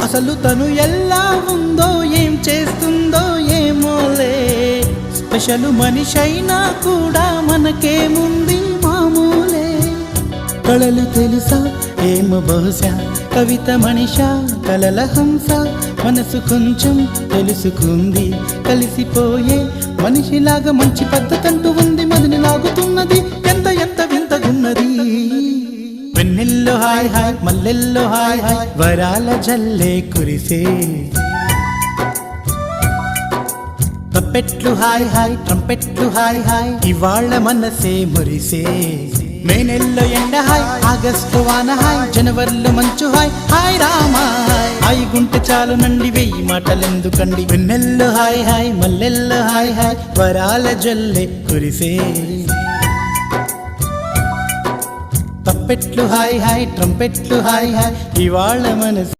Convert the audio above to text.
అసలు తను ఎలా ఉందో ఏం చేస్తుందో ఏమోలే, స్పెషల్ మనిషైనా కూడా మనకేముంది మామూలే. కళలు తెలుసా ఏమో బహుశా, కవిత మనిషా కలల హంస, మనసు కొంచెం తెలుసుకుంది కలిసిపోయే మనిషిలాగా, మంచి పద్ధతంటూ ఉంది మదిని లాగుతున్నది, ఎంత ఎంత వింతగున్నది. వెన్నెల్లో హాయ్ హాయ్ మల్లెల్లో హాయ్ హాయ్, వరాల జల్లే కురిసే. తప్పెట్లు హాయ్ హాయ్ ట్రంపెట్లు హాయ్ హాయ్, ఇవాళ్ళ మనసే మురిసే. మే నెలలో ఎండ హాయ్, ఆగస్టు వాన హాయ్, జనవరిలో మంచు హాయ్, హాయ్ రామా హాయ్ గుంటె చాలు నండి వెయ్యి మాటలెందుకండి. వెన్నెల్లో హాయ్ హాయ్ మల్లెల్లో హాయ్ హాయ్, వరాల జల్లే కురిసే. తప్పెట్లు హాయ్ హాయ్ ట్రంపెట్లు హాయ్ హాయ్, ఇవాళ మనసు